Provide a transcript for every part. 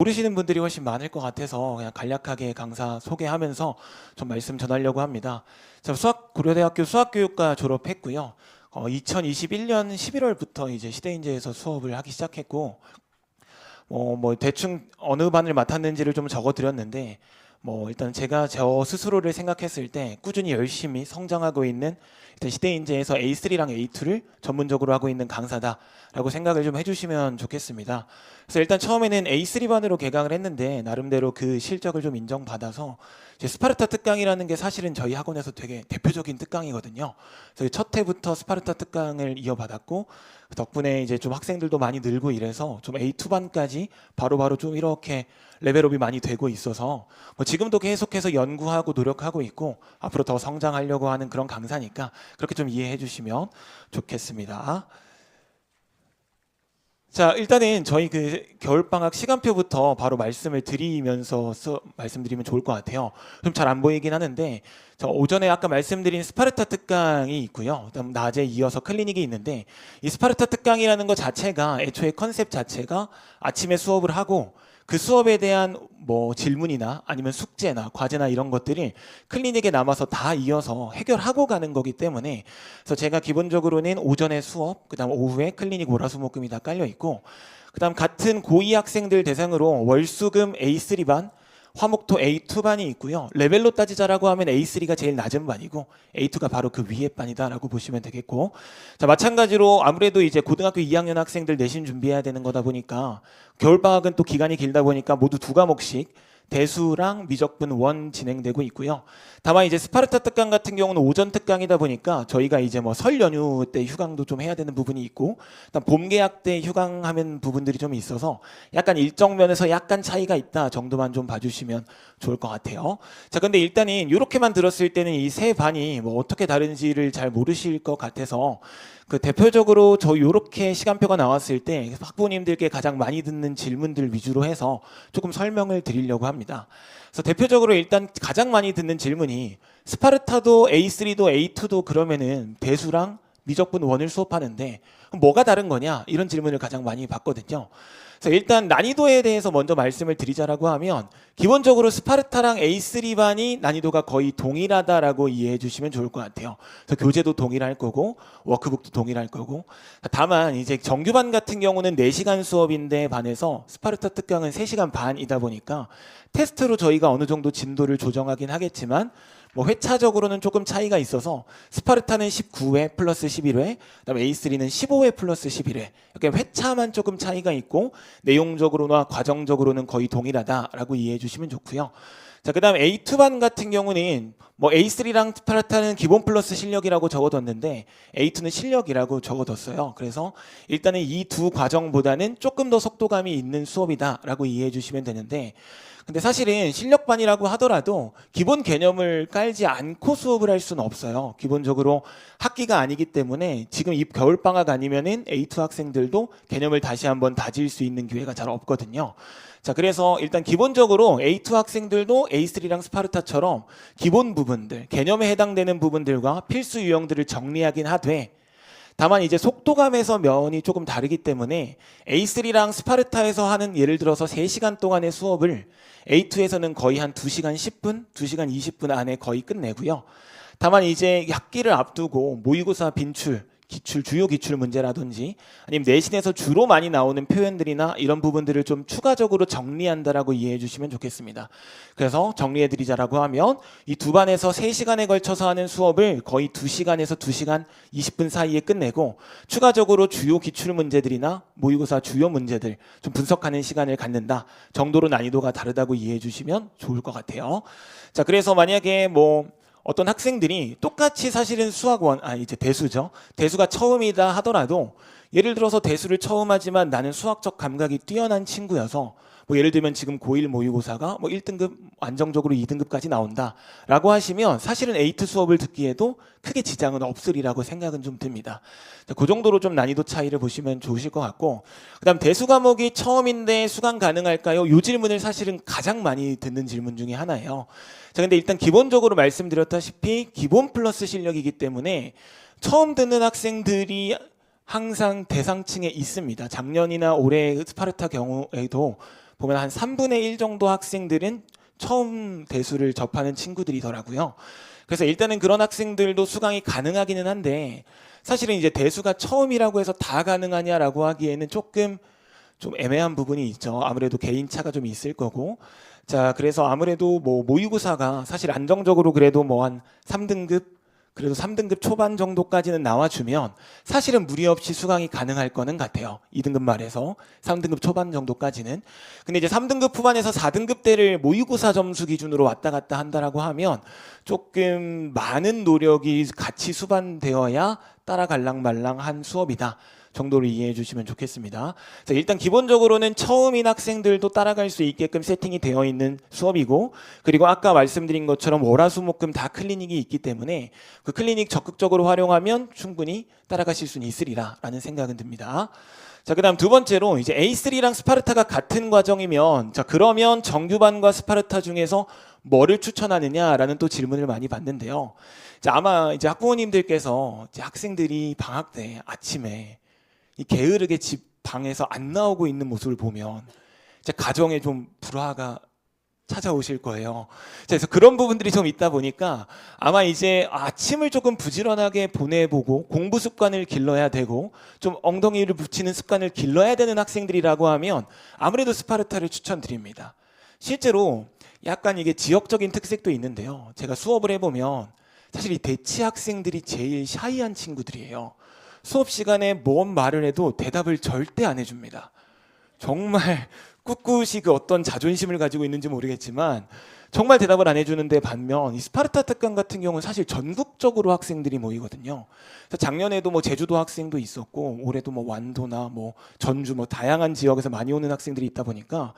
모르시는 분들이 훨씬 많을 것 같아서 그냥 간략하게 강사 소개하면서 좀 말씀 전하려고 합니다. 저 고려대학교 수학교육과 졸업했고요. 2021년 11월부터 이제 시대인재에서 수업을 하기 시작했고, 뭐 대충 어느 반을 맡았는지를 좀 적어드렸는데, 일단 제가 저 스스로를 생각했을 때 꾸준히 열심히 성장하고 있는 일단 시대인재에서 A3랑 A2를 전문적으로 하고 있는 강사다라고 생각을 좀 해주시면 좋겠습니다. 그래서 일단 처음에는 A3반으로 개강을 했는데 나름대로 그 실적을 좀 인정받아서 이제 스파르타 특강이라는 게 사실은 저희 학원에서 되게 대표적인 특강이거든요. 그래서 첫 해부터 스파르타 특강을 이어받았고 덕분에 이제 좀 학생들도 많이 늘고 이래서 좀 A2반까지 바로바로 좀 이렇게 레벨업이 많이 되고 있어서 지금도 계속해서 연구하고 노력하고 있고 앞으로 더 성장하려고 하는 그런 강사니까 그렇게 좀 이해해 주시면 좋겠습니다. 자, 일단은 저희 그 겨울방학 시간표부터 바로 말씀을 드리면서 말씀드리면 좋을 것 같아요. 좀 잘 안 보이긴 하는데 저 오전에 아까 말씀드린 스파르타 특강이 있고요. 그다음 낮에 이어서 클리닉이 있는데 이 스파르타 특강이라는 것 자체가 애초에 컨셉 자체가 아침에 수업을 하고 그 수업에 대한 뭐 질문이나 아니면 숙제나 과제나 이런 것들이 클리닉에 남아서 다 이어서 해결하고 가는 거기 때문에 그래서 제가 기본적으로는 오전에 수업, 그다음 오후에 클리닉 월화수목금이 다 깔려 있고 그다음 같은 고2 학생들 대상으로 월수금 A3반, 화목토 A2반이 있고요. 레벨로 따지자라고 하면 A3가 제일 낮은 반이고 A2가 바로 그 위에 반이다라고 보시면 되겠고, 자 마찬가지로 아무래도 이제 고등학교 2학년 학생들 내신 준비해야 되는 거다 보니까 겨울방학은 또 기간이 길다 보니까 모두 두 과목씩 대수랑 미적분 원 진행되고 있고요. 다만 이제 스파르타 특강 같은 경우는 오전 특강이다 보니까 저희가 이제 뭐 설 연휴 때 휴강도 좀 해야 되는 부분이 있고, 그다음 봄 개학 때 휴강하면 부분들이 좀 있어서 약간 일정 면에서 약간 차이가 있다 정도만 좀 봐주시면 좋을 것 같아요. 자, 근데 일단은 이렇게만 들었을 때는 이 세 반이 뭐 어떻게 다른지를 잘 모르실 것 같아서 그 대표적으로 저 요렇게 시간표가 나왔을 때 학부모님들께 가장 많이 듣는 질문들 위주로 해서 조금 설명을 드리려고 합니다. 그래서 대표적으로 일단 가장 많이 듣는 질문이 스파르타도 A3도 A2도 그러면은 대수랑 미적분 원을 수업하는데 그럼 뭐가 다른 거냐 이런 질문을 가장 많이 받거든요. 그래서 일단 난이도에 대해서 먼저 말씀을 드리자라고 하면 기본적으로 스파르타랑 A3반이 난이도가 거의 동일하다라고 이해해 주시면 좋을 것 같아요. 그래서 교재도 동일할 거고 워크북도 동일할 거고, 다만 이제 정규반 같은 경우는 4시간 수업인데 반해서 스파르타 특강은 3시간 반이다 보니까 테스트로 저희가 어느 정도 진도를 조정하긴 하겠지만 뭐 회차적으로는 조금 차이가 있어서 스파르타는 19회 플러스 11회, 그다음에 A3는 15회 플러스 11회. 이렇게 회차만 조금 차이가 있고 내용적으로나 과정적으로는 거의 동일하다라고 이해해 주시면 좋고요. 자, 그다음 A2반 같은 경우는 뭐 A3랑 스파르타는 기본 플러스 실력이라고 적어뒀는데 A2는 실력이라고 적어뒀어요. 그래서 일단은 이 두 과정보다는 조금 더 속도감이 있는 수업이다라고 이해해 주시면 되는데, 근데 사실은 실력반이라고 하더라도 기본 개념을 깔지 않고 수업을 할 수는 없어요. 기본적으로 학기가 아니기 때문에 지금 이 겨울방학 아니면은 A2 학생들도 개념을 다시 한번 다질 수 있는 기회가 잘 없거든요. 자, 그래서 일단 기본적으로 A2 학생들도 A3랑 스파르타처럼 기본 부분들, 개념에 해당되는 부분들과 필수 유형들을 정리하긴 하되, 다만 이제 속도감에서 면이 조금 다르기 때문에 A3랑 스파르타에서 하는 예를 들어서 3시간 동안의 수업을 A2에서는 거의 한 2시간 10분, 2시간 20분 안에 거의 끝내고요. 다만 이제 학기를 앞두고 모의고사 빈출, 기출, 주요 기출 문제라든지 아니면 내신에서 주로 많이 나오는 표현들이나 이런 부분들을 좀 추가적으로 정리한다라고 이해해 주시면 좋겠습니다. 그래서 정리해 드리자라고 하면 이 두 반에서 3시간에 걸쳐서 하는 수업을 거의 2시간에서 2시간 20분 사이에 끝내고 추가적으로 주요 기출 문제들이나 모의고사 주요 문제들 좀 분석하는 시간을 갖는다 정도로 난이도가 다르다고 이해해 주시면 좋을 것 같아요. 자, 그래서 만약에 어떤 학생들이 똑같이 사실은 이제 대수죠. 대수가 처음이다 하더라도 예를 들어서 대수를 처음 하지만 나는 수학적 감각이 뛰어난 친구여서 예를 들면 지금 고1 모의고사가 1등급 안정적으로 2등급까지 나온다라고 하시면 사실은 A2 수업을 듣기에도 크게 지장은 없으리라고 생각은 좀 듭니다. 그 정도로 좀 난이도 차이를 보시면 좋으실 것 같고, 그다음 대수 과목이 처음인데 수강 가능할까요? 이 질문을 사실은 가장 많이 듣는 질문 중에 하나예요. 자, 근데 일단 기본적으로 말씀드렸다시피 기본 플러스 실력이기 때문에 처음 듣는 학생들이 항상 대상층에 있습니다. 작년이나 올해 스파르타 경우에도 보면 한 3분의 1 정도 학생들은 처음 대수를 접하는 친구들이더라고요. 그래서 일단은 그런 학생들도 수강이 가능하기는 한데 사실은 이제 대수가 처음이라고 해서 다 가능하냐라고 하기에는 조금 좀 애매한 부분이 있죠. 아무래도 개인차가 좀 있을 거고. 자, 그래서 아무래도 뭐 모의고사가 사실 안정적으로 그래도 뭐 한 3등급 그래도 3등급 초반 정도까지는 나와주면 사실은 무리 없이 수강이 가능할 거는 같아요. 2등급 말에서 3등급 초반 정도까지는. 근데 이제 3등급 후반에서 4등급대를 모의고사 점수 기준으로 왔다 갔다 한다라고 하면 조금 많은 노력이 같이 수반되어야 따라갈랑말랑한 수업이다 정도로 이해해 주시면 좋겠습니다. 자, 일단 기본적으로는 처음인 학생들도 따라갈 수 있게끔 세팅이 되어 있는 수업이고, 그리고 아까 말씀드린 것처럼 월화수목금 다 클리닉이 있기 때문에 그 클리닉 적극적으로 활용하면 충분히 따라가실 수는 있으리라라는 생각은 듭니다. 자, 그다음 두 번째로 이제 A3랑 스파르타가 같은 과정이면 자, 그러면 정규반과 스파르타 중에서 뭐를 추천하느냐라는 또 질문을 많이 받는데요. 자, 아마 이제 학부모님들께서 이제 학생들이 방학 때 아침에 이 게으르게 집 방에서 안 나오고 있는 모습을 보면 이제 가정에 좀 불화가 찾아오실 거예요. 그래서 그런 부분들이 좀 있다 보니까 아마 이제 아침을 조금 부지런하게 보내보고 공부 습관을 길러야 되고 좀 엉덩이를 붙이는 습관을 길러야 되는 학생들이라고 하면 아무래도 스파르타를 추천드립니다. 실제로 약간 이게 지역적인 특색도 있는데요. 제가 수업을 해보면 사실 이 대치 학생들이 제일 샤이한 친구들이에요. 수업 시간에 뭔 말을 해도 대답을 절대 안 해줍니다. 정말 꿋꿋이 그 어떤 자존심을 가지고 있는지 모르겠지만 정말 대답을 안 해주는데 반면 이 스파르타 특강 같은 경우는 사실 전국적으로 학생들이 모이거든요. 그래서 작년에도 뭐 제주도 학생도 있었고 올해도 뭐 완도나 뭐 전주 뭐 다양한 지역에서 많이 오는 학생들이 있다 보니까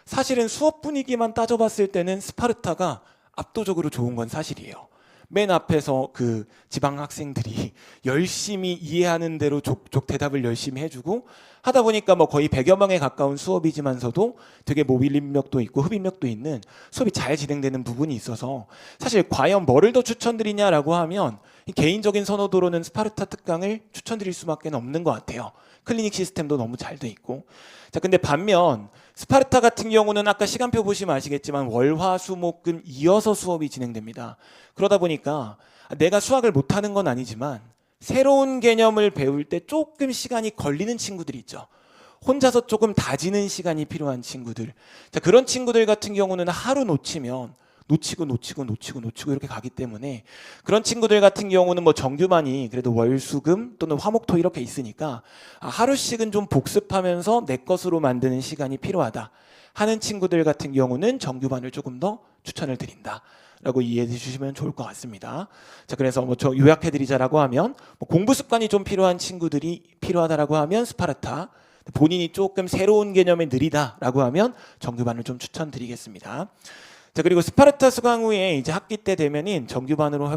사실은 수업 분위기만 따져봤을 때는 스파르타가 압도적으로 좋은 건 사실이에요. 맨 앞에서 그 지방 학생들이 열심히 이해하는 대로 족족 대답을 열심히 해주고 하다 보니까 뭐 거의 100여 명에 가까운 수업이지만서도 되게 모빌력도 있고 흡입력도 있는 수업이 잘 진행되는 부분이 있어서 사실 과연 뭐를 더 추천드리냐라고 하면 개인적인 선호도로는 스파르타 특강을 추천드릴 수밖에 없는 것 같아요. 클리닉 시스템도 너무 잘 돼 있고. 자, 근데 반면 스파르타 같은 경우는 아까 시간표 보시면 아시겠지만 월화수목금 이어서 수업이 진행됩니다. 그러다 보니까 내가 수학을 못하는 건 아니지만 새로운 개념을 배울 때 조금 시간이 걸리는 친구들이 있죠. 혼자서 조금 다지는 시간이 필요한 친구들. 자, 그런 친구들 같은 경우는 하루 놓치면 놓치고 이렇게 가기 때문에 그런 친구들 같은 경우는 뭐 정규반이 그래도 월수금 또는 화목토 이렇게 있으니까 하루씩은 좀 복습하면서 내 것으로 만드는 시간이 필요하다 하는 친구들 같은 경우는 정규반을 조금 더 추천을 드린다 라고 이해해 주시면 좋을 것 같습니다. 자, 그래서 뭐 저 요약해 드리자라고 하면 뭐 공부 습관이 좀 필요한 친구들이 필요하다라고 하면 스파르타, 본인이 조금 새로운 개념에 느리다라고 하면 정규반을 좀 추천드리겠습니다. 자, 그리고 스파르타 수강 후에 이제 학기 때 되면은 정규반으로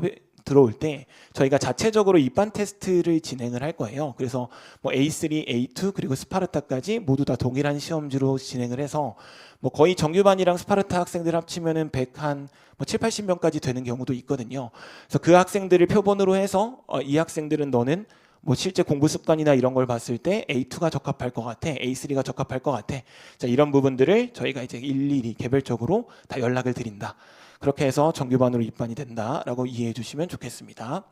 들어올 때 저희가 자체적으로 입반 테스트를 진행을 할 거예요. 그래서 뭐 A3, A2 그리고 스파르타까지 모두 다 동일한 시험지로 진행을 해서 뭐 거의 정규반이랑 스파르타 학생들 합치면은 100한 뭐 7, 80명까지 되는 경우도 있거든요. 그래서 그 학생들을 표본으로 해서 이 학생들은 너는 뭐 실제 공부 습관이나 이런 걸 봤을 때 A2가 적합할 것 같아, A3가 적합할 것 같아. 자, 이런 부분들을 저희가 이제 일일이 개별적으로 다 연락을 드린다. 그렇게 해서 정규반으로 입반이 된다라고 이해해 주시면 좋겠습니다.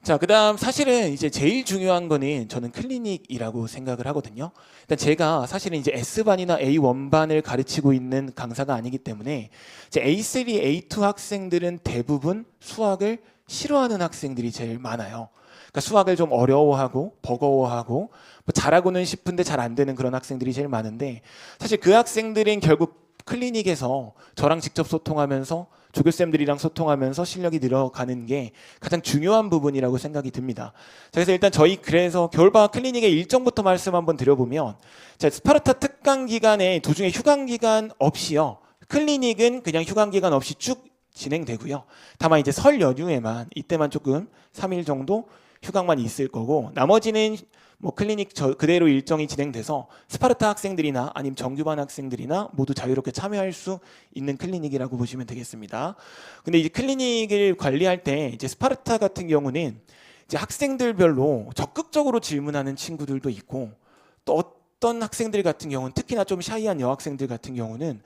자, 그다음 사실은 이제 제일 중요한 거는 저는 클리닉이라고 생각을 하거든요. 일단 제가 사실은 이제 S반이나 A1반을 가르치고 있는 강사가 아니기 때문에 이제 A3, A2 학생들은 대부분 수학을 싫어하는 학생들이 제일 많아요. 그러니까 수학을 좀 어려워하고 버거워하고 뭐 잘하고는 싶은데 잘 안 되는 그런 학생들이 제일 많은데 사실 그 학생들은 결국 클리닉에서 저랑 직접 소통하면서 조교쌤들이랑 소통하면서 실력이 늘어가는 게 가장 중요한 부분이라고 생각이 듭니다. 자, 그래서 일단 저희 그래서 겨울방학 클리닉의 일정부터 말씀 한번 드려보면 자, 스파르타 특강 기간에 도중에 휴강 기간 없이요. 클리닉은 그냥 휴강 기간 없이 쭉 진행되고요. 다만 이제 설 연휴에만 이때만 조금 3일 정도 휴강만 있을 거고 나머지는 뭐 클리닉 그대로 일정이 진행돼서 스파르타 학생들이나 아니면 정규반 학생들이나 모두 자유롭게 참여할 수 있는 클리닉이라고 보시면 되겠습니다. 근데 이제 클리닉을 관리할 때 이제 스파르타 같은 경우는 이제 학생들별로 적극적으로 질문하는 친구들도 있고 또 어떤 학생들 같은 경우는 특히나 좀 샤이한 여학생들 같은 경우는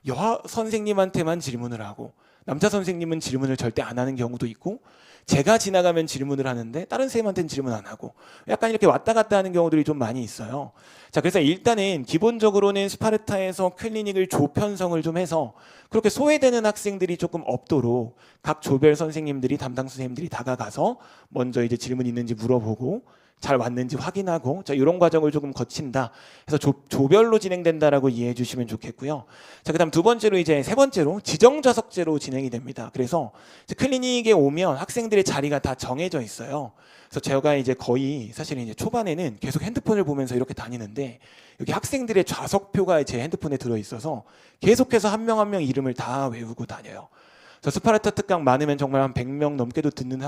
여하 선생님한테만 질문을 하고 남자 선생님은 질문을 절대 안 하는 경우도 있고 제가 지나가면 질문을 하는데 다른 선생님한테는 질문 안 하고 약간 이렇게 왔다 갔다 하는 경우들이 좀 많이 있어요. 자, 그래서 일단은 기본적으로는 스파르타에서 클리닉을 조편성을 좀 해서 그렇게 소외되는 학생들이 조금 없도록 각 조별 선생님들이 담당 선생님들이 다가가서 먼저 이제 질문 있는지 물어보고 잘 왔는지 확인하고 자 이런 과정을 조금 거친다. 그래서 조별로 진행된다라고 이해해 주시면 좋겠고요. 자, 그다음 두 번째로 이제 세 번째로 지정 좌석제로 진행이 됩니다. 그래서 이제 클리닉에 오면 학생들의 자리가 다 정해져 있어요. 그래서 제가 이제 거의 사실은 이제 초반에는 계속 핸드폰을 보면서 이렇게 다니는데 여기 학생들의 좌석표가 제 핸드폰에 들어 있어서 계속해서 한 명 한 명 이름을 다 외우고 다녀요. 그래서 스파르타 특강 많으면 정말 한 100명 넘게도 듣는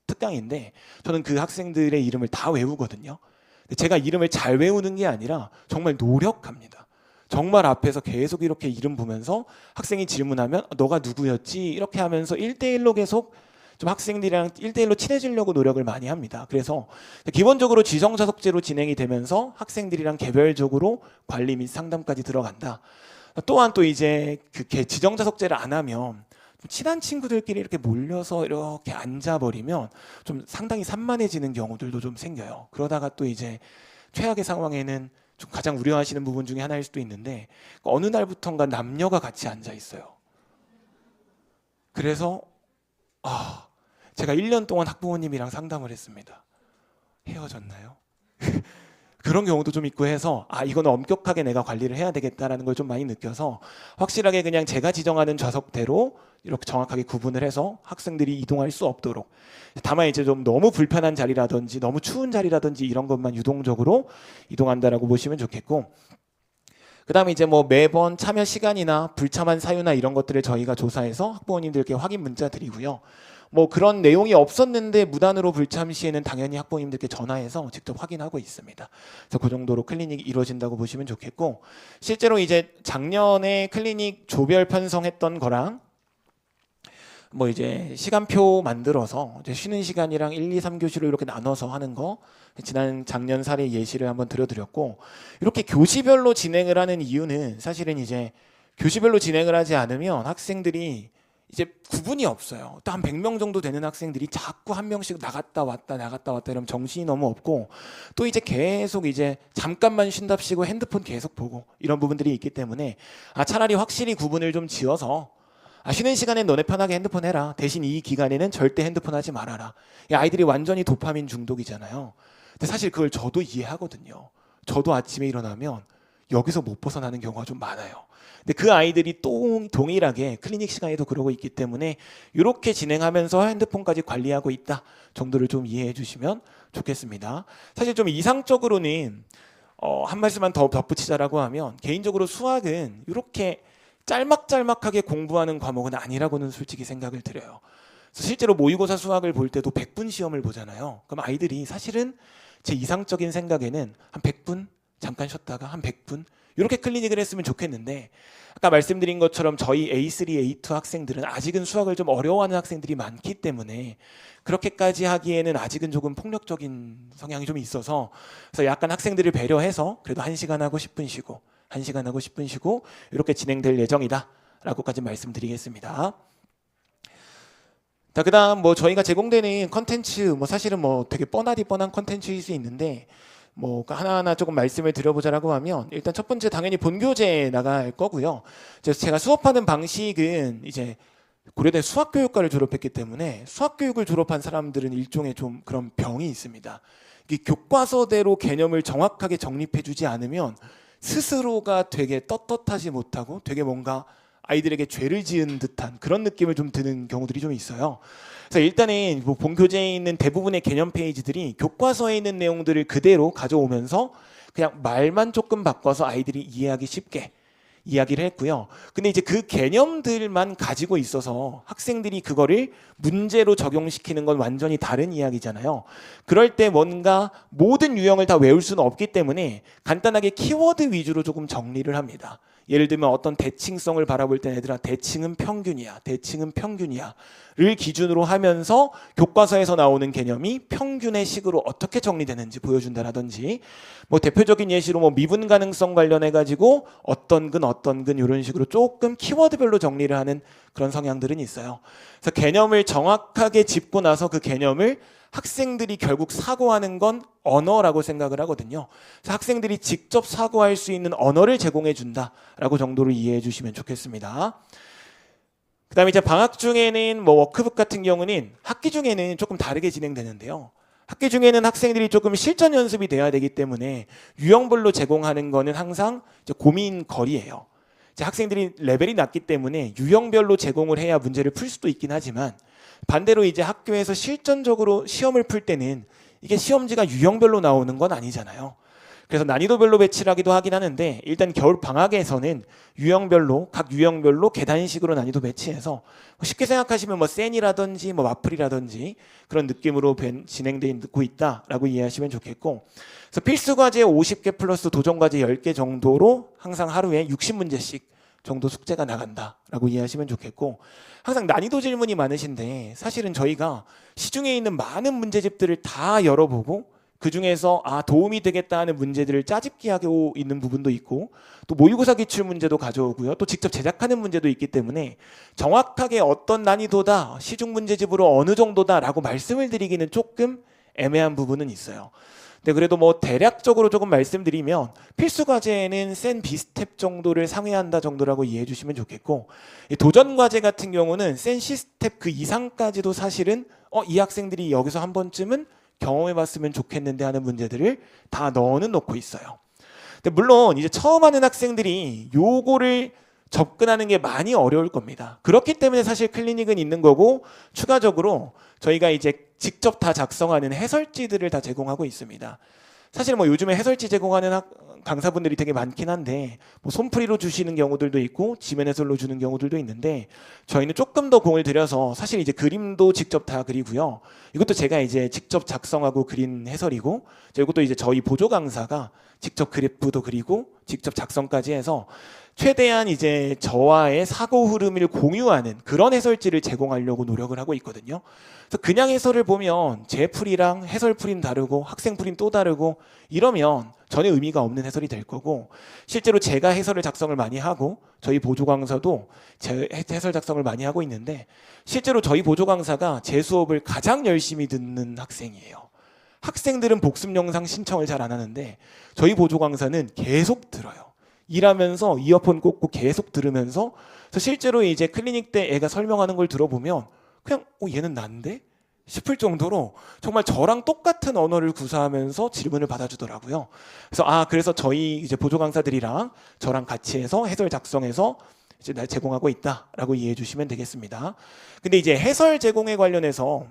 특강인데 저는 그 학생들의 이름을 다 외우거든요. 근데 제가 이름을 잘 외우는 게 아니라 정말 노력합니다. 정말 앞에서 계속 이렇게 이름 보면서 학생이 질문하면 너가 누구였지? 이렇게 하면서 1대1로 계속 좀 학생들이랑 1대1로 친해지려고 노력을 많이 합니다. 그래서 기본적으로 지정자석제로 진행이 되면서 학생들이랑 개별적으로 관리 및 상담까지 들어간다. 또한 또 이제 그 지정자석제를 안 하면 친한 친구들끼리 이렇게 몰려서 이렇게 앉아버리면 좀 상당히 산만해지는 경우들도 좀 생겨요. 그러다가 또 이제 최악의 상황에는 좀 가장 우려하시는 부분 중에 하나일 수도 있는데 어느 날부턴가 남녀가 같이 앉아 있어요. 그래서 제가 1년 동안 학부모님이랑 상담을 했습니다. 헤어졌나요? 그런 경우도 좀 있고 해서 이거는 엄격하게 내가 관리를 해야 되겠다라는 걸 좀 많이 느껴서 확실하게 그냥 제가 지정하는 좌석대로 이렇게 정확하게 구분을 해서 학생들이 이동할 수 없도록 다만 이제 좀 너무 불편한 자리라든지 너무 추운 자리라든지 이런 것만 유동적으로 이동한다라고 보시면 좋겠고 그다음에 이제 뭐 매번 참여 시간이나 불참한 사유나 이런 것들을 저희가 조사해서 학부모님들께 확인 문자 드리고요. 뭐 그런 내용이 없었는데 무단으로 불참 시에는 당연히 학부모님들께 전화해서 직접 확인하고 있습니다. 그래서 그 정도로 클리닉이 이루어진다고 보시면 좋겠고 실제로 이제 작년에 클리닉 조별 편성했던 거랑 뭐 이제 시간표 만들어서 이제 쉬는 시간이랑 1, 2, 3교시로 이렇게 나눠서 하는 거 작년 사례 예시를 한번 들어드렸고 이렇게 교시별로 진행을 하는 이유는 사실은 이제 교시별로 진행을 하지 않으면 학생들이 이제 구분이 없어요. 또 한 100명 정도 되는 학생들이 자꾸 한 명씩 나갔다 왔다 이러면 정신이 너무 없고 또 이제 계속 이제 잠깐만 쉰답시고 핸드폰 계속 보고 이런 부분들이 있기 때문에 차라리 확실히 구분을 좀 지어서 쉬는 시간엔 너네 편하게 핸드폰 해라. 대신 이 기간에는 절대 핸드폰 하지 말아라. 아이들이 완전히 도파민 중독이잖아요. 근데 사실 그걸 저도 이해하거든요. 저도 아침에 일어나면 여기서 못 벗어나는 경우가 좀 많아요. 근데 그 아이들이 동일하게 클리닉 시간에도 그러고 있기 때문에 이렇게 진행하면서 핸드폰까지 관리하고 있다 정도를 좀 이해해 주시면 좋겠습니다. 사실 좀 이상적으로는 한 말씀만 더 덧붙이자라고 하면 개인적으로 수학은 이렇게 짤막짤막하게 공부하는 과목은 아니라고는 솔직히 생각을 드려요. 실제로 모의고사 수학을 볼 때도 100분 시험을 보잖아요. 그럼 아이들이 사실은 제 이상적인 생각에는 한 100분 잠깐 쉬었다가 한 100분 이렇게 클리닉을 했으면 좋겠는데 아까 말씀드린 것처럼 저희 A3, A2 학생들은 아직은 수학을 좀 어려워하는 학생들이 많기 때문에 그렇게까지 하기에는 아직은 조금 폭력적인 성향이 좀 있어서 그래서 약간 학생들을 배려해서 그래도 1시간 하고 10분 쉬고 1시간 하고 10분 쉬고 이렇게 진행될 예정이다 라고까지 말씀드리겠습니다. 자, 그다음 뭐 저희가 제공되는 컨텐츠 뭐 사실은 뭐 되게 뻔한 컨텐츠일 수 있는데 뭐 하나하나 조금 말씀을 드려보자라고 하면 일단 첫 번째 당연히 본교재 나갈 거고요. 제가 수업하는 방식은 이제 고려대 수학교육과를 졸업했기 때문에 수학교육을 졸업한 사람들은 일종의 좀 그런 병이 있습니다. 이게 교과서대로 개념을 정확하게 정립해주지 않으면 스스로가 되게 떳떳하지 못하고 되게 뭔가 아이들에게 죄를 지은 듯한 그런 느낌을 좀 드는 경우들이 좀 있어요. 그래서 일단은 뭐 본교재에 있는 대부분의 개념 페이지들이 교과서에 있는 내용들을 그대로 가져오면서 그냥 말만 조금 바꿔서 아이들이 이해하기 쉽게 이야기를 했고요. 근데 이제 그 개념들만 가지고 있어서 학생들이 그거를 문제로 적용시키는 건 완전히 다른 이야기잖아요. 그럴 때 뭔가 모든 유형을 다 외울 수는 없기 때문에 간단하게 키워드 위주로 조금 정리를 합니다. 예를 들면 어떤 대칭성을 바라볼 때 얘들아 대칭은 평균이야, 대칭은 평균이야를 기준으로 하면서 교과서에서 나오는 개념이 평균의 식으로 어떻게 정리되는지 보여준다라든지, 뭐 대표적인 예시로 뭐 미분 가능성 관련해 가지고 어떤 근 이런 식으로 조금 키워드별로 정리를 하는 그런 성향들은 있어요. 그래서 개념을 정확하게 짚고 나서 그 개념을 학생들이 결국 사고하는 건 언어라고 생각을 하거든요. 그래서 학생들이 직접 사고할 수 있는 언어를 제공해 준다라고 정도로 이해해 주시면 좋겠습니다. 그다음에 이제 방학 중에는 뭐 워크북 같은 경우는 학기 중에는 조금 다르게 진행되는데요. 학기 중에는 학생들이 조금 실전 연습이 돼야 되기 때문에 유형별로 제공하는 거는 항상 이제 고민거리예요. 이제 학생들이 레벨이 낮기 때문에 유형별로 제공을 해야 문제를 풀 수도 있긴 하지만, 반대로 이제 학교에서 실전적으로 시험을 풀 때는 이게 시험지가 유형별로 나오는 건 아니잖아요. 그래서 난이도별로 배치를 하기도 하긴 하는데, 일단 겨울 방학에서는 유형별로 각 유형별로 계단식으로 난이도 배치해서 쉽게 생각하시면 뭐 센이라든지 뭐 마플이라든지 그런 느낌으로 진행되고 있다라고 이해하시면 좋겠고, 그래서 필수 과제 50개 플러스 도전 과제 10개 정도로 항상 하루에 60문제씩 정도 숙제가 나간다라고 이해하시면 좋겠고, 항상 난이도 질문이 많으신데 사실은 저희가 시중에 있는 많은 문제집들을 다 열어보고 그 중에서 도움이 되겠다 하는 문제들을 짜집기 하고 있는 부분도 있고, 또 모의고사 기출 문제도 가져오고요, 또 직접 제작하는 문제도 있기 때문에 정확하게 어떤 난이도다, 시중 문제집으로 어느 정도다라고 말씀을 드리기는 조금 애매한 부분은 있어요. 근데 그래도 뭐 대략적으로 조금 말씀드리면 필수 과제에는 센 B스텝 정도를 상회한다 정도라고 이해해 주시면 좋겠고, 도전 과제 같은 경우는 센 C스텝 그 이상까지도 사실은 이 학생들이 여기서 한 번쯤은 경험해 봤으면 좋겠는데 하는 문제들을 다 넣어는 놓고 있어요. 근데 물론 이제 처음 하는 학생들이 요거를 접근하는 게 많이 어려울 겁니다. 그렇기 때문에 사실 클리닉은 있는 거고, 추가적으로 저희가 이제 직접 다 작성하는 해설지들을 다 제공하고 있습니다. 사실 뭐 요즘에 해설지 제공하는 강사분들이 되게 많긴 한데, 뭐 손풀이로 주시는 경우들도 있고 지면 해설로 주는 경우들도 있는데, 저희는 조금 더 공을 들여서 사실 이제 그림도 직접 다 그리고요. 이것도 제가 이제 직접 작성하고 그린 해설이고, 이것도 이제 저희 보조 강사가 직접 그래프도 그리고 직접 작성까지 해서 최대한 이제 저와의 사고 흐름을 공유하는 그런 해설지를 제공하려고 노력을 하고 있거든요. 그래서 그냥 해설을 보면 제 풀이랑 해설 풀이는 다르고 학생 풀이는 또 다르고 이러면 전혀 의미가 없는 해설이 될 거고, 실제로 제가 해설을 작성을 많이 하고 저희 보조 강사도 제 해설 작성을 많이 하고 있는데, 실제로 저희 보조 강사가 제 수업을 가장 열심히 듣는 학생이에요. 학생들은 복습 영상 신청을 잘 안 하는데 저희 보조 강사는 계속 들어요. 일하면서 이어폰 꽂고 계속 들으면서, 그래서 실제로 이제 클리닉 때 애가 설명하는 걸 들어보면 그냥 얘는 난데? 싶을 정도로 정말 저랑 똑같은 언어를 구사하면서 질문을 받아주더라고요. 그래서 저희 이제 보조 강사들이랑 저랑 같이 해서 해설 작성해서 이제 제공하고 있다라고 이해해 주시면 되겠습니다. 근데 이제 해설 제공에 관련해서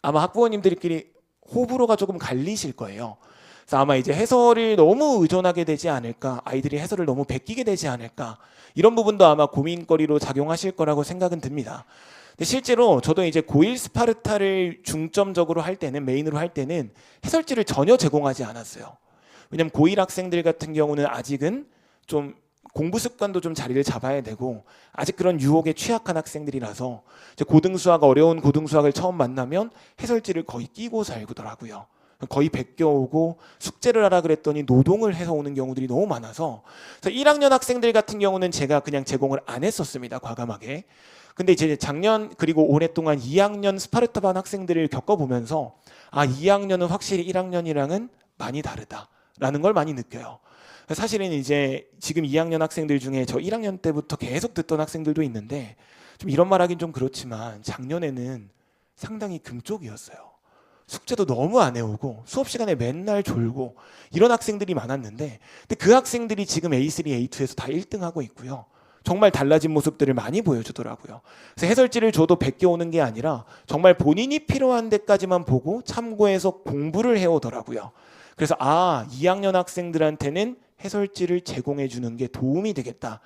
아마 학부모님들끼리 호불호가 조금 갈리실 거예요. 그래서 아마 이제 해설을 너무 의존하게 되지 않을까, 아이들이 해설을 너무 베끼게 되지 않을까, 이런 부분도 아마 고민거리로 작용하실 거라고 생각은 듭니다. 근데 실제로 저도 이제 고1 스파르타를 중점적으로 할 때는, 메인으로 할 때는 해설지를 전혀 제공하지 않았어요. 왜냐면 고1 학생들 같은 경우는 아직은 좀 공부 습관도 좀 자리를 잡아야 되고 아직 그런 유혹에 취약한 학생들이라서 이제 고등수학, 어려운 고등수학을 처음 만나면 해설지를 거의 끼고 살더라고요. 거의 베껴오고 숙제를 하라 그랬더니 노동을 해서 오는 경우들이 너무 많아서, 그래서 1학년 학생들 같은 경우는 제가 그냥 제공을 안 했었습니다, 과감하게. 근데 이제 작년 그리고 오랫동안 2학년 스파르타반 학생들을 겪어보면서 2학년은 확실히 1학년이랑은 많이 다르다라는 걸 많이 느껴요. 사실은 이제 지금 2학년 학생들 중에 저 1학년 때부터 계속 듣던 학생들도 있는데, 좀 이런 말 하긴 좀 그렇지만 작년에는 상당히 금쪽이었어요. 숙제도 너무 안 해오고 수업 시간에 맨날 졸고 이런 학생들이 많았는데, 근데 그 학생들이 지금 A3, A2에서 다 1등하고 있고요. 정말 달라진 모습들을 많이 보여주더라고요. 그래서 해설지를 줘도 베껴오는 게 아니라 정말 본인이 필요한 데까지만 보고 참고해서 공부를 해오더라고요. 그래서 2학년 학생들한테는 해설지를 제공해 주는 게 도움이 되겠다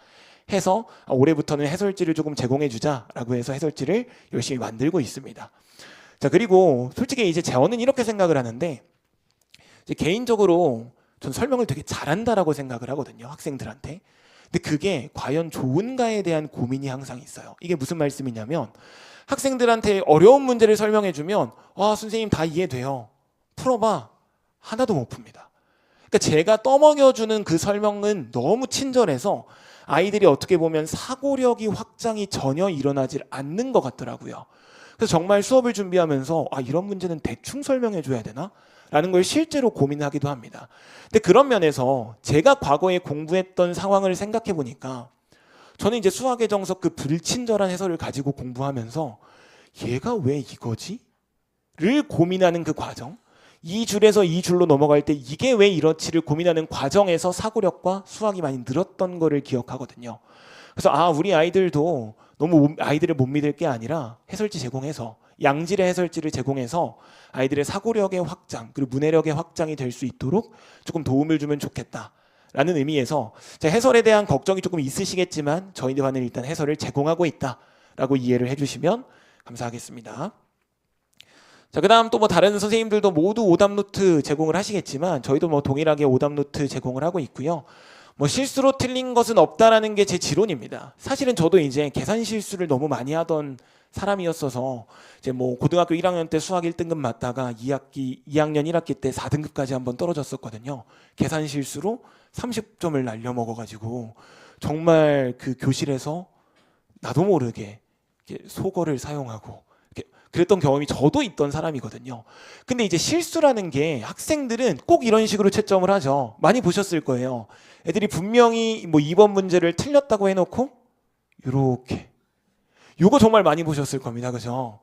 해서 올해부터는 해설지를 조금 제공해 주자라고 해서 해설지를 열심히 만들고 있습니다. 자, 그리고 솔직히 이제 저는 이렇게 생각을 하는데, 이제 개인적으로 전 설명을 되게 잘한다라고 생각을 하거든요, 학생들한테. 근데 그게 과연 좋은가에 대한 고민이 항상 있어요. 이게 무슨 말씀이냐면 학생들한테 어려운 문제를 설명해주면 선생님 다 이해돼요. 풀어봐. 하나도 못 풉니다. 그러니까 제가 떠먹여주는 그 설명은 너무 친절해서 아이들이 어떻게 보면 사고력이 확장이 전혀 일어나질 않는 것 같더라고요. 그래서 정말 수업을 준비하면서 이런 문제는 대충 설명해줘야 되나? 라는 걸 실제로 고민하기도 합니다. 근데 그런 면에서 제가 과거에 공부했던 상황을 생각해 보니까 저는 이제 수학의 정석 그 불친절한 해설을 가지고 공부하면서 얘가 왜 이거지? 를 고민하는 그 과정, 이 줄에서 이 줄로 넘어갈 때 이게 왜 이렇지를 고민하는 과정에서 사고력과 수학이 많이 늘었던 거를 기억하거든요. 그래서 우리 아이들도 너무 아이들을 못 믿을 게 아니라 해설지 제공해서 양질의 해설지를 제공해서 아이들의 사고력의 확장 그리고 문해력의 확장이 될 수 있도록 조금 도움을 주면 좋겠다라는 의미에서 제가 해설에 대한 걱정이 조금 있으시겠지만 저희들한테는 일단 해설을 제공하고 있다라고 이해를 해주시면 감사하겠습니다. 자, 그다음 또 다른 선생님들도 모두 오답 노트 제공을 하시겠지만 저희도 동일하게 오답 노트 제공을 하고 있고요. 실수로 틀린 것은 없다라는 게 제 지론입니다. 사실은 저도 이제 계산 실수를 너무 많이 하던 사람이었어서 이제 고등학교 1학년 때 수학 1등급 맞다가 2학년 1학기 때 4등급까지 한번 떨어졌었거든요. 계산 실수로 30점을 날려먹어가지고 정말 그 교실에서 나도 모르게 속어를 사용하고 그랬던 경험이 저도 있던 사람이거든요. 근데 이제 실수라는 게 학생들은 꼭 이런 식으로 채점을 하죠. 많이 보셨을 거예요. 애들이 분명히 2번 문제를 틀렸다고 해놓고 이렇게 요거 정말 많이 보셨을 겁니다. 그죠?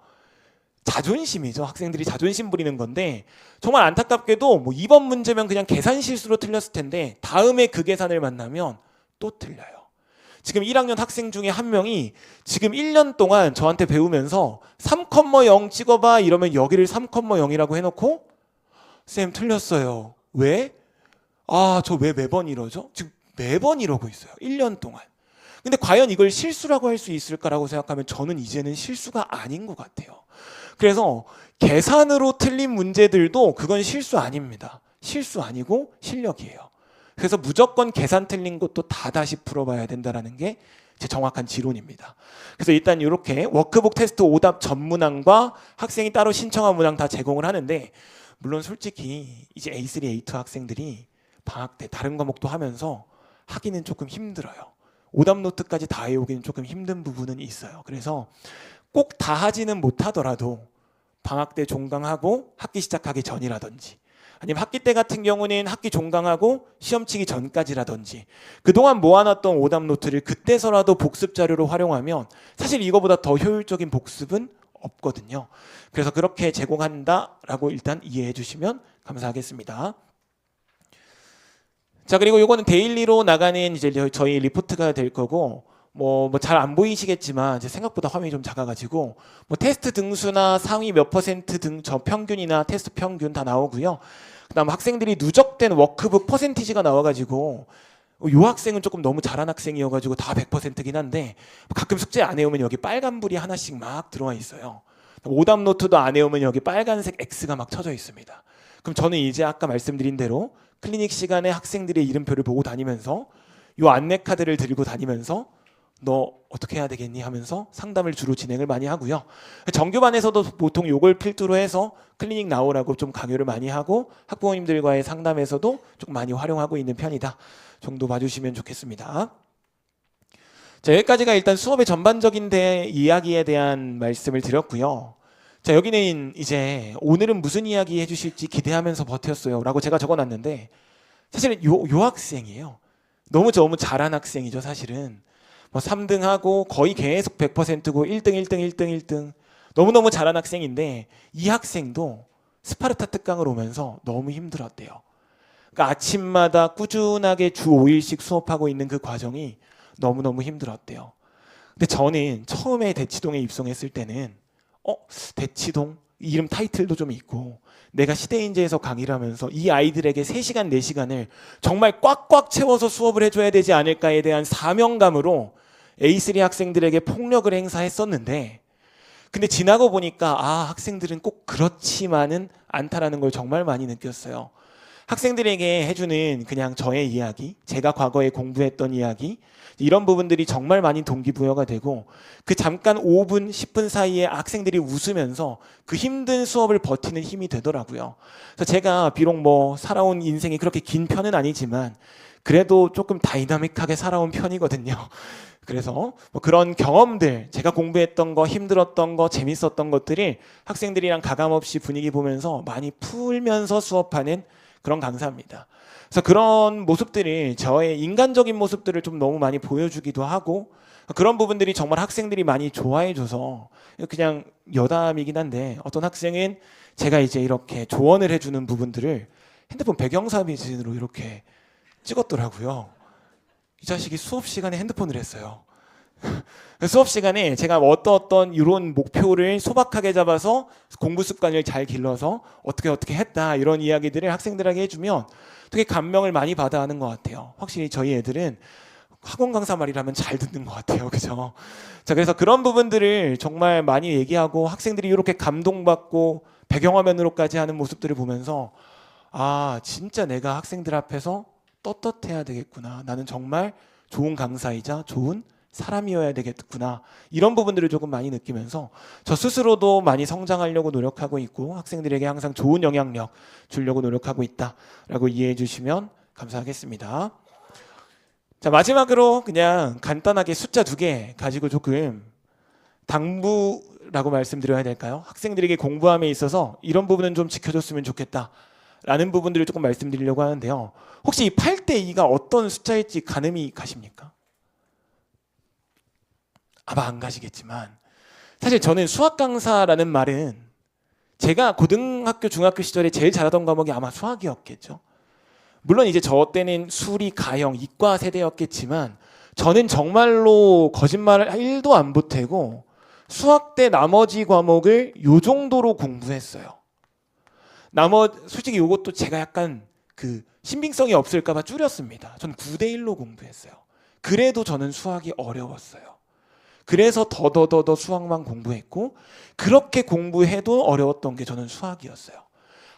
자존심이죠. 학생들이 자존심 부리는 건데 정말 안타깝게도 2번 문제면 그냥 계산 실수로 틀렸을 텐데 다음에 그 계산을 만나면 또 틀려요. 지금 1학년 학생 중에 한 명이 지금 1년 동안 저한테 배우면서 3,0 찍어봐 이러면 여기를 3,0이라고 해놓고 쌤 틀렸어요. 왜? 저 왜 매번 이러죠? 지금 매번 이러고 있어요. 1년 동안. 근데 과연 이걸 실수라고 할 수 있을까라고 생각하면 저는 이제는 실수가 아닌 것 같아요. 그래서 계산으로 틀린 문제들도 그건 실수 아닙니다. 실수 아니고 실력이에요. 그래서 무조건 계산 틀린 것도 다 다시 풀어봐야 된다는 게 제 정확한 지론입니다. 그래서 일단 이렇게 워크북 테스트 오답 전문항과 학생이 따로 신청한 문항 다 제공을 하는데 물론 솔직히 이제 A3, A2 학생들이 방학 때 다른 과목도 하면서 하기는 조금 힘들어요. 오답 노트까지 다 외우기는 조금 힘든 부분은 있어요. 그래서 꼭 다 하지는 못하더라도 방학 때 종강하고 학기 시작하기 전이라든지 아니면 학기 때 같은 경우는 학기 종강하고 시험 치기 전까지라든지 그동안 모아놨던 오답 노트를 그때서라도 복습 자료로 활용하면 사실 이거보다 더 효율적인 복습은 없거든요. 그래서 그렇게 제공한다라고 일단 이해해 주시면 감사하겠습니다. 자, 그리고 이거는 데일리로 나가는 이제 저희 리포트가 될 거고 잘 안 보이시겠지만 제 생각보다 화면이 좀 작아가지고 테스트 등수나 상위 몇 퍼센트 저 평균이나 테스트 평균 다 나오고요. 그다음 학생들이 누적된 워크북 퍼센티지가 나와가지고 요 학생은 조금 너무 잘한 학생이어가지고 다 100%긴 한데 가끔 숙제 안 해오면 여기 빨간불이 하나씩 막 들어와 있어요. 오답 노트도 안 해오면 여기 빨간색 X가 막 쳐져 있습니다. 그럼 저는 이제 아까 말씀드린 대로 클리닉 시간에 학생들의 이름표를 보고 다니면서 요 안내 카드를 들고 다니면서 너 어떻게 해야 되겠니 하면서 상담을 주로 진행을 많이 하고요. 정규반에서도 보통 요걸 필두로 해서 클리닉 나오라고 좀 강요를 많이 하고 학부모님들과의 상담에서도 좀 많이 활용하고 있는 편이다 정도 봐주시면 좋겠습니다. 자, 여기까지가 일단 수업의 전반적인 이야기에 대한 말씀을 드렸고요. 자, 여기는 이제 오늘은 무슨 이야기 해주실지 기대하면서 버텼어요 라고 제가 적어놨는데 사실은 요 학생이에요. 너무 잘한 학생이죠. 사실은 3등하고 거의 계속 100%고 1등 1등 1등 1등 너무너무 잘한 학생인데 이 학생도 스파르타 특강을 오면서 너무 힘들었대요. 그러니까 아침마다 꾸준하게 주 5일씩 수업하고 있는 그 과정이 너무너무 힘들었대요. 근데 저는 처음에 대치동에 입성했을 때는 대치동? 이름 타이틀도 좀 있고 내가 시대인재에서 강의를 하면서 이 아이들에게 3시간 4시간을 정말 꽉꽉 채워서 수업을 해줘야 되지 않을까에 대한 사명감으로 A3 학생들에게 폭력을 행사했었는데 근데 지나고 보니까 학생들은 꼭 그렇지만은 않다라는 걸 정말 많이 느꼈어요. 학생들에게 해주는 그냥 저의 이야기, 제가 과거에 공부했던 이야기, 이런 부분들이 정말 많이 동기부여가 되고 그 잠깐 5분, 10분 사이에 학생들이 웃으면서 그 힘든 수업을 버티는 힘이 되더라고요. 그래서 제가 비록 뭐 살아온 인생이 그렇게 긴 편은 아니지만 그래도 조금 다이나믹하게 살아온 편이거든요. 그래서 뭐 그런 경험들, 제가 공부했던 거, 힘들었던 거, 재밌었던 것들이 학생들이랑 가감없이 분위기 보면서 많이 풀면서 수업하는 그런 강사입니다. 그래서 그런 모습들이 저의 인간적인 모습들을 좀 너무 많이 보여주기도 하고 그런 부분들이 정말 학생들이 많이 좋아해줘서 그냥 여담이긴 한데 어떤 학생은 제가 이제 이렇게 조언을 해주는 부분들을 핸드폰 배경사진으로 이렇게 찍었더라고요. 이 자식이 수업 시간에 핸드폰을 했어요. 수업 시간에 제가 어떤 이런 목표를 소박하게 잡아서 공부 습관을 잘 길러서 어떻게 했다 이런 이야기들을 학생들에게 해주면 되게 감명을 많이 받아 하는 것 같아요. 확실히 저희 애들은 학원 강사 말이라면 잘 듣는 것 같아요. 그죠? 자, 그래서 그런 부분들을 정말 많이 얘기하고 학생들이 이렇게 감동받고 배경화면으로까지 하는 모습들을 보면서 아, 진짜 내가 학생들 앞에서 떳떳해야 되겠구나. 나는 정말 좋은 강사이자 좋은 사람이어야 되겠구나. 이런 부분들을 조금 많이 느끼면서 저 스스로도 많이 성장하려고 노력하고 있고 학생들에게 항상 좋은 영향력 주려고 노력하고 있다라고 이해해 주시면 감사하겠습니다. 자, 마지막으로 그냥 간단하게 숫자 2개 가지고 조금 당부라고 말씀드려야 될까요? 학생들에게 공부함에 있어서 이런 부분은 좀 지켜줬으면 좋겠다 라는 부분들을 조금 말씀드리려고 하는데요. 혹시 이 8대 2가 어떤 숫자일지 가늠이 가십니까? 아마 안 가시겠지만 사실 저는 수학 강사라는 말은 제가 고등학교 중학교 시절에 제일 잘하던 과목이 아마 수학이었겠죠. 물론 이제 저 때는 수리, 가형, 이과 세대였겠지만 저는 정말로 거짓말을 1도 안 보태고 수학 때 나머지 과목을 요 정도로 공부했어요. 솔직히 이것도 제가 약간 그 신빙성이 없을까 봐 줄였습니다. 전 9대 1로 공부했어요. 그래도 저는 수학이 어려웠어요. 그래서 더 수학만 공부했고 그렇게 공부해도 어려웠던 게 저는 수학이었어요.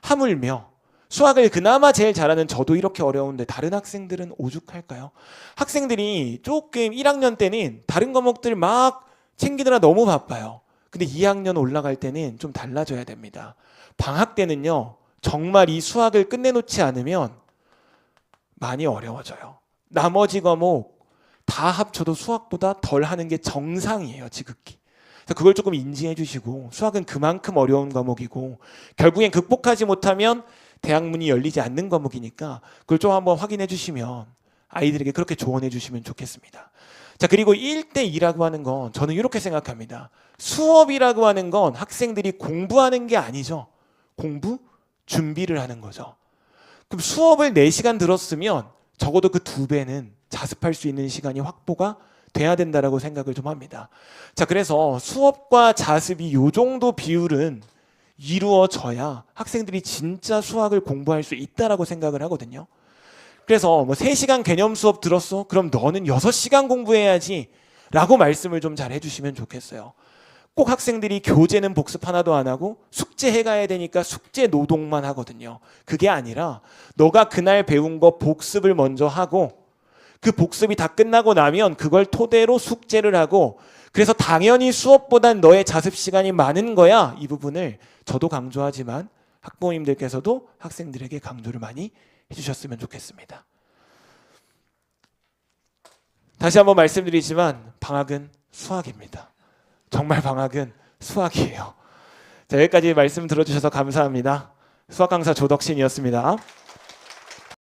하물며 수학을 그나마 제일 잘하는 저도 이렇게 어려운데 다른 학생들은 오죽할까요? 학생들이 조금 1학년 때는 다른 과목들 막 챙기느라 너무 바빠요. 근데 2학년 올라갈 때는 좀 달라져야 됩니다. 방학 때는요, 정말 이 수학을 끝내놓지 않으면 많이 어려워져요. 나머지 과목 다 합쳐도 수학보다 덜 하는 게 정상이에요, 지극히. 그래서 그걸 조금 인지해 주시고 수학은 그만큼 어려운 과목이고 결국엔 극복하지 못하면 대학 문이 열리지 않는 과목이니까 그걸 좀 한번 확인해 주시면 아이들에게 그렇게 조언해 주시면 좋겠습니다. 자, 그리고 1대 2라고 하는 건 저는 이렇게 생각합니다. 수업이라고 하는 건 학생들이 공부하는 게 아니죠. 공부? 준비를 하는 거죠. 그럼 수업을 4시간 들었으면 적어도 그 2배는 자습할 수 있는 시간이 확보가 돼야 된다라고 생각을 좀 합니다. 자, 그래서 수업과 자습이 요 정도 비율은 이루어져야 학생들이 진짜 수학을 공부할 수 있다라고 생각을 하거든요. 그래서 뭐 3시간 개념 수업 들었어? 그럼 너는 6시간 공부해야지 라고 말씀을 좀 잘 해주시면 좋겠어요. 꼭 학생들이 교재는 복습 하나도 안 하고 숙제 해가야 되니까 숙제 노동만 하거든요. 그게 아니라 너가 그날 배운 거 복습을 먼저 하고 그 복습이 다 끝나고 나면 그걸 토대로 숙제를 하고 그래서 당연히 수업보단 너의 자습 시간이 많은 거야. 이 부분을 저도 강조하지만 학부모님들께서도 학생들에게 강조를 많이 해주셨으면 좋겠습니다. 다시 한번 말씀드리지만 방학은 수학입니다. 정말 방학은 수학이에요. 자, 여기까지 말씀 들어주셔서 감사합니다. 수학 강사 조덕신이었습니다.